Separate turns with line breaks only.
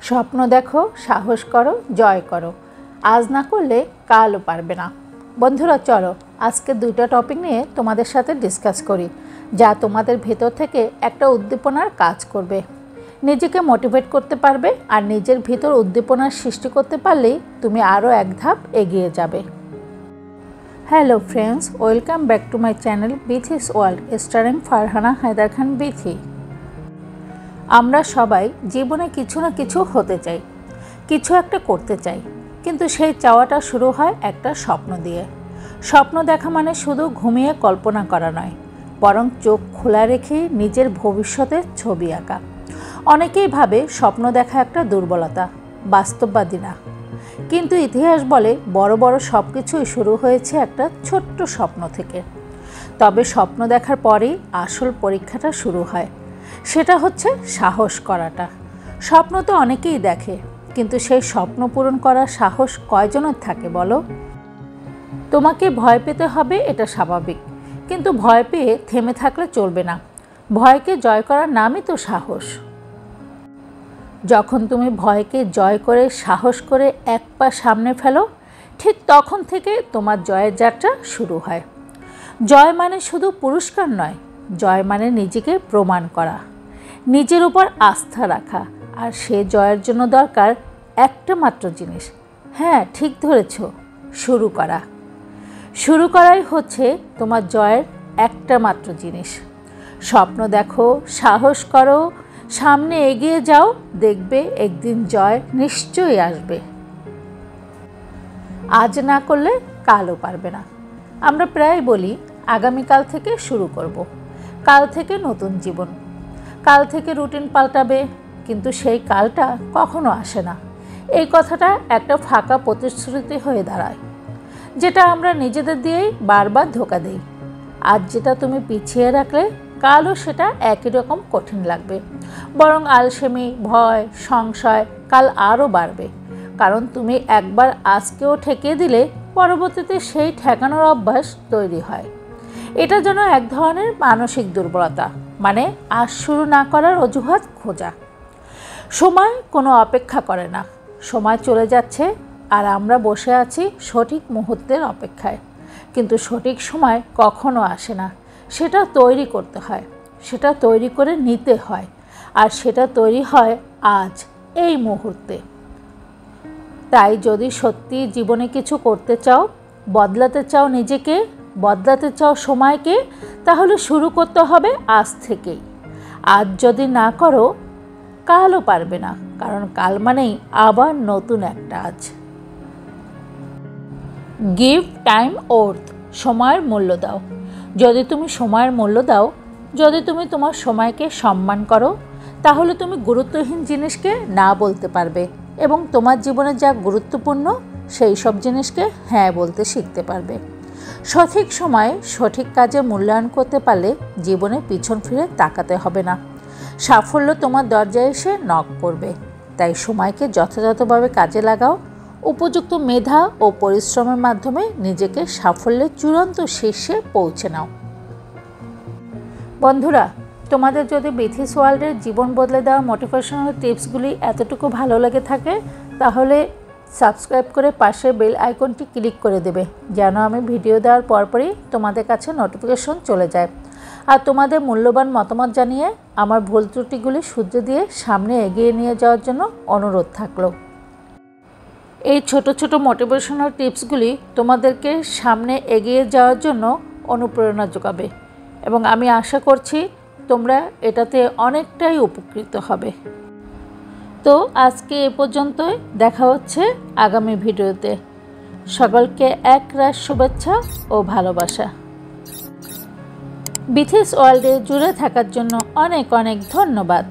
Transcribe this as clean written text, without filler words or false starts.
স্বপ্ন দেখো, সাহস করো, জয় করো। আজ না করলে কালও পারবে না। বন্ধুরা, চলো আজকে দুইটা টপিক নিয়ে তোমাদের সাথে ডিসকাস করি, যা তোমাদের ভেতর থেকে একটা উদ্দীপনার কাজ করবে। নিজেকে মোটিভেট করতে পারবে, আর নিজের ভিতর উদ্দীপনার সৃষ্টি করতে পারলেই তুমি আরও এক ধাপ এগিয়ে যাবে। Hello friends, welcome back to my channel Bithi's world, starring Farhana Haider Khan Bithi. আমরা সবাই জীবনে কিছু না কিছু হতে চাই, কিছু একটা করতে চাই, কিন্তু সেই চাওয়াটা শুরু হয় একটা স্বপ্ন দিয়ে। স্বপ্ন দেখা মানে শুধু ঘুমিয়ে কল্পনা করা নয়, বরং চোখ খোলা রেখে নিজের ভবিষ্যতের ছবি আঁকা। অনেকেই ভাবে স্বপ্ন দেখা একটা দুর্বলতা, বাস্তববাদী না। কিন্তু ইতিহাস বলে বড় বড় সব কিছুই শুরু হয়েছে একটা ছোট্ট স্বপ্ন থেকে। তবে স্বপ্ন দেখার পরেই আসল পরীক্ষাটা শুরু হয়, সেটা হচ্ছে সাহস করাটা। স্বপ্ন তো অনেকেই দেখে, কিন্তু সেই স্বপ্ন পূরণ করার সাহস কয়জনের থাকে বলো? তোমাকে ভয় পেতে হবে, এটা স্বাভাবিক, কিন্তু ভয় পেয়ে থেমে থাকলে চলবে না। ভয়কে জয় করার নামই তো সাহস। যখন তুমি ভয়কে জয় করে সাহস করে এক পা সামনে ফেলো, ঠিক তখন থেকে তোমার জয়ের যাত্রা শুরু হয়। জয় মানে শুধু পুরস্কার নয়, জয় মানে নিজেকে প্রমাণ করা, নিজের উপর আস্থা রাখা। আর সে জয়ের জন্য দরকার একটা মাত্র জিনিস। হ্যাঁ, ঠিক ধরেছ, শুরু করা। শুরু করাই হচ্ছে তোমার জয়ের একটা মাত্র জিনিস। স্বপ্ন দেখো, সাহস করো, সামনে এগিয়ে যাও, দেখবে একদিন জয় নিশ্চয়ই আসবে। আজ না করলে কালও পারবে না। আমরা প্রায় বলি আগামীকাল থেকে শুরু করব, কাল থেকে নতুন জীবন, কাল থেকে রুটিন পাল্টাবে, কিন্তু সেই কালটা কখনো আসে না। এই কথাটা একটা ফাঁকা প্রতিশ্রুতি হয়ে দাঁড়ায়, যেটা আমরা নিজেদের দিয়েই বারবার ধোঁকা দিই। আজ যেটা তুমি পিছিয়ে রাখলে, কালও সেটা একই রকম কঠিন লাগবে, বরং আলসেমি, ভয়, সংশয় কাল আরও বাড়বে। কারণ তুমি একবার আজকেও ঠেকিয়ে দিলে, পরবর্তীতে সেই ঠেকানোর অভ্যাস তৈরি হয়। এটা যেন এক ধরনের মানসিক দুর্বলতা, মানে আজ শুরু না করার অজুহাত খোঁজা। সময় কোনো অপেক্ষা করে না, সময় চলে যাচ্ছে, আর আমরা বসে আছি সঠিক মুহূর্তের অপেক্ষায়। কিন্তু সঠিক সময় কখনো আসে না, সেটা তৈরি করতে হয়, সেটা তৈরি করে নিতে হয়, আর সেটা তৈরি হয় আজ, এই মুহূর্তে। তাই যদি সত্যি জীবনে কিছু করতে চাও, বদলাতে চাও নিজেকে, বদলাতে চাও সময়কে, তাহলে শুরু করতে হবে আজ থেকেই। আজ যদি না করো, কালও পারবে না, কারণ কাল মানেই আবার নতুন একটা আজ। গিভ টাইম ওর্থ, সময়ের মূল্য দাও। যদি তুমি সময়ের মূল্য দাও, যদি তুমি তোমার সময়কে সম্মান করো, তাহলে তুমি গুরুত্বহীন জিনিসকে না বলতে পারবে, এবং তোমার জীবনে যা গুরুত্বপূর্ণ সেই সব জিনিসকে হ্যাঁ বলতে শিখতে পারবে। সঠিক সময়ে সঠিক কাজে মূল্যায়ন করতে পারলে জীবনে পিছন ফিরে তাকাতে হবে না। সাফল্য তোমার দরজায় এসে নক করবে। তাই সময়কে যথাযথভাবে কাজে লাগাও, উপযুক্ত মেধা ও পরিশ্রমের মাধ্যমে নিজেকে সাফল্যের চূড়ান্ত শীর্ষে পৌঁছে নাও। বন্ধুরা, তোমাদের যদি বিথিস ওয়ার্ল্ডের জীবন বদলে দেওয়া মোটিভেশনাল টিপসগুলি এতটুকু ভালো লেগে থাকে, তাহলে সাবস্ক্রাইব করে পাশের বেল আইকনটি ক্লিক করে দেবে, যেন আমি ভিডিও দেওয়ার পরপরই তোমাদের কাছে নোটিফিকেশন চলে যায়। আর তোমাদের মূল্যবান মতামত জানিয়ে আমার ভুল ত্রুটিগুলি শুধরে দিয়ে সামনে এগিয়ে নিয়ে যাওয়ার জন্য অনুরোধ থাকলো। এই ছোট ছোট মোটিভেশনাল টিপসগুলি তোমাদেরকে সামনে এগিয়ে যাওয়ার জন্য অনুপ্রেরণা যোগাবে, এবং আমি আশা করছি তোমরা এটাতে অনেকটাই উপকৃত হবে। তো আজকে এ পর্যন্তই, দেখা হচ্ছে আগামী ভিডিওতে। সকলকে একরাশ শুভেচ্ছা ও ভালোবাসা। বিথিস ওয়ার্ল্ডে জুড়ে থাকার জন্য অনেক অনেক ধন্যবাদ।